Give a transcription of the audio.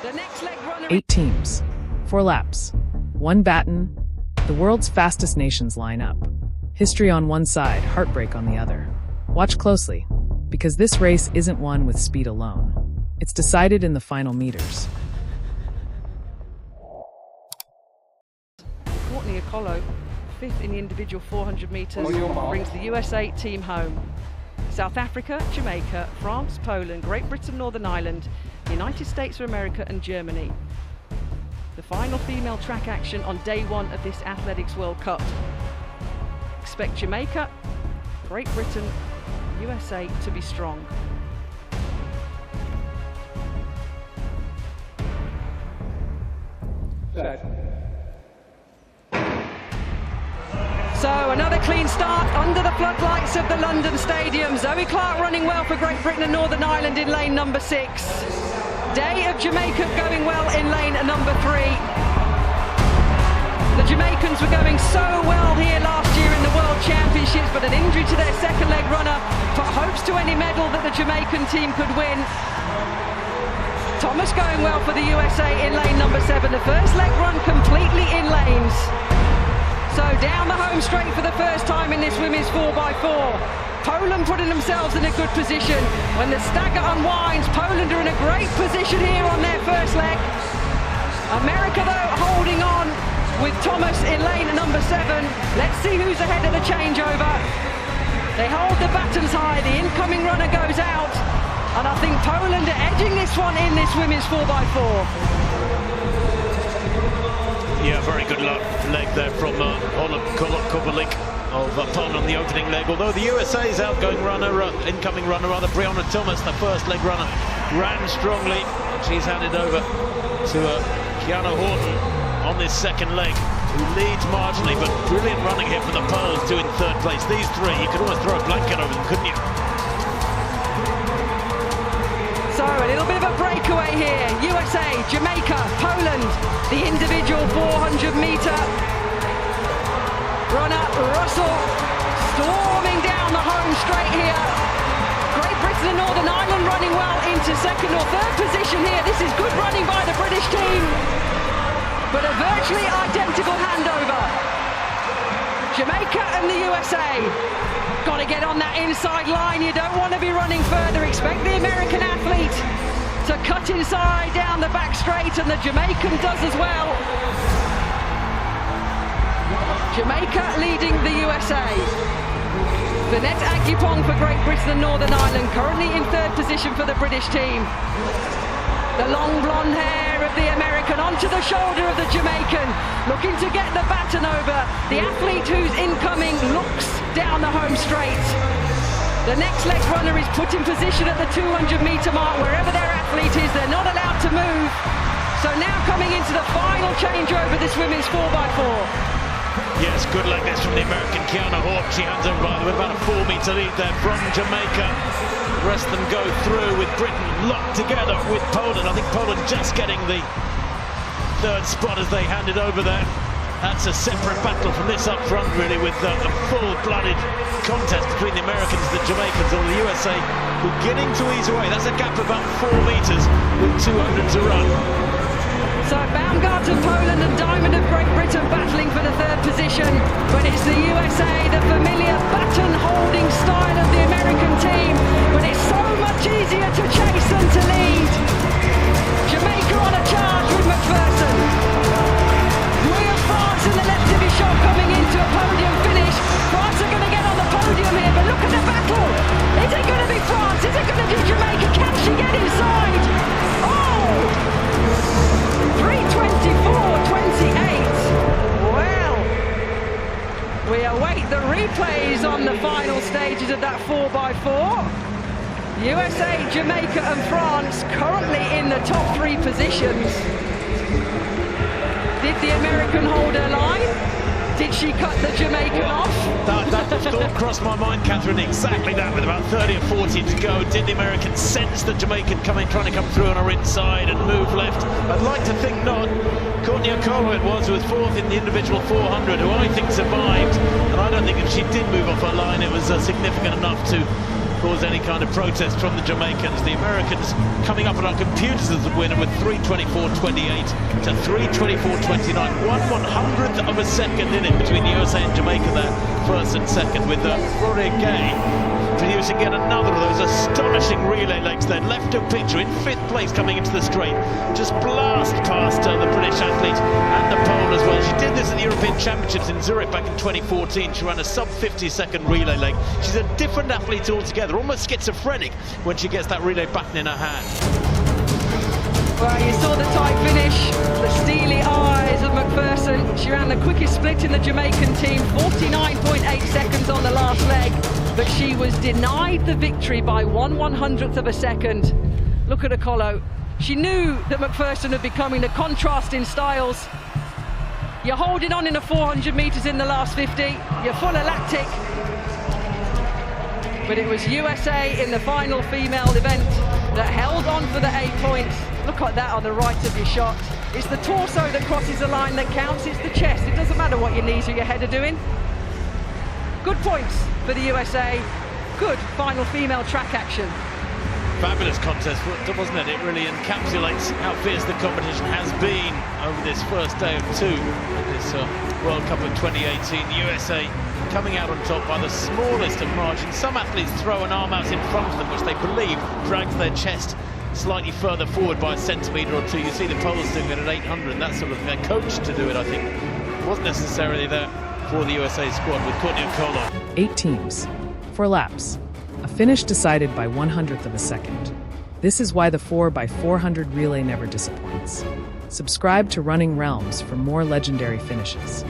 The next leg runner. 8 teams, 4 laps, 1 baton, the world's fastest nations line up. History on one side, heartbreak on the other. Watch closely, because this race isn't won with speed alone. It's decided in the final meters. Apollo, 5th in the individual 400 meters, brings the USA team home. South Africa, Jamaica, France, Poland, Great Britain, Northern Ireland, United States of America and Germany. The final female track action on day 1 of this Athletics World Cup. Expect Jamaica, Great Britain, USA to be strong. So another clean start under the floodlights of the London Stadium. Zoe Clark running well for Great Britain and Northern Ireland in lane number 6. Day of Jamaica going well in lane number 3. The Jamaicans were going so well here last year in the World Championships, but an injury to their second leg runner put hopes to any medal that the Jamaican team could win. Thomas going well for the USA in lane number 7. The first leg run completely in lanes. So down the home straight for the first time in this women's 4x4. Poland putting themselves in a good position. When the stagger unwinds, Poland are in a great position here on their first leg. America though holding on with Thomas in lane number 7. Let's see who's ahead of the changeover. They hold the batons high, the incoming runner goes out. And I think Poland are edging this one in this women's 4x4. Yeah, very good leg there from Kovalik of Poland on the opening leg. Although the USA's outgoing runner, incoming runner rather, Breonna Thomas, the first leg runner, ran strongly. She's handed over to Kiana Horton on this second leg, who leads marginally, but brilliant running here from the Poles, two in third place. These three, you could almost throw a blanket over them, couldn't you? So a little bit of a breakaway here. USA, Jamaica, Poland, the individual 400-meter runner, Russell, storming down the home straight here. Great Britain and Northern Ireland running well into second or third position here. This is good running by the British team, but a virtually identical handover. Jamaica and the USA. Got to get on that inside line. You don't want to be running further. Expect the American athlete to cut inside down the back straight, and the Jamaican does as well. Jamaica leading the USA. Vanette Akipong for Great Britain and Northern Ireland, currently in third position for the British team. The long blonde hair of the American onto the shoulder of the Jamaican, looking to get the baton over. The athlete who's incoming looks down the home straight. The next leg runner is put in position at the 200-meter mark. Wherever their athlete is, they're not allowed to move. So now coming into the final changeover, this women's 4x4. Yes, good leg this from the American Kiana Horton. She hands over with about a 4-meter lead there from Jamaica. The rest of them go through with Britain locked together with Poland. I think Poland just getting the third spot as they hand it over there. That's a separate battle from this up front, really, with a full-blooded contest between the Americans and the Jamaicans, or the USA beginning to ease away. That's a gap of about 4 meters with 200 to run. So Baumgart of Poland and Diamond of Great Britain battling for the third position, but it's the USA, the familiar baton-holding style of the American team, but it's so much easier to chase than to lead. Jamaica on a charge with McPherson. Real France in the left of his shot coming into a podium finish. France are going to get on the podium here, but look at the battle. Is it going to be France? Is it going to be Jamaica? Can she get inside? Oh! 3:24.28. Well, we await the replays on the final stages of that 4x4. USA, Jamaica and France currently in the top 3 positions. Did the American hold her line? Did she cut the Jamaican off? That thought crossed my mind, Catherine, exactly that, with about 30 or 40 to go. Did the American sense the Jamaican trying to come through on her inside and move left? I'd like to think not. Courtney Okolo it was, who was 4th in the individual 400, who I think survived, and I don't think if she did move off her line it was significant enough to cause any kind of protest from the Jamaicans. The Americans coming up on our computers as the winner with 3:24.28 to 3:24.29. 1/100th of a second in it between USA and Jamaica there, first and second, with Gay producing yet another of those astonishing relay legs there. Left of picture in 5th place coming into the straight. Just blast past the British athlete and the Pole as well. She did this at the European Championships in Zurich back in 2014. She ran a sub 50-second relay leg. She's a different athlete altogether, almost schizophrenic when she gets that relay baton in her hand. Well, you saw the tight finish, the steely eyes of McPherson. She ran the quickest split in the Jamaican team, 49.8 seconds on the last leg, but she was denied the victory by 1/100th of a second. Look at her colo. She knew that McPherson would be coming, the contrast in styles. You're holding on in the 400 metres in the last 50, you're full of lactic. But it was USA in the final female event that held on for the 8 points. Look at that on the right of your shot. It's the torso that crosses the line that counts, it's the chest. It doesn't matter what your knees or your head are doing. Good points for the USA. Good final female track action. Fabulous contest, wasn't it? It really encapsulates how fierce the competition has been over this first day of 2 at this World Cup of 2018. USA coming out on top by the smallest of margins. Some athletes throw an arm out in front of them, which they believe drags their chest slightly further forward by a centimetre or two. You see the Poles doing it at 800, and that sort of thing. They're coached to do it, I think. It wasn't necessarily there for the USA squad with Courtney O'Connor. 8 teams, 4 laps, a finish decided by 1/100th of a second. This is why the 4x400 relay never disappoints. Subscribe to Running Realms for more legendary finishes.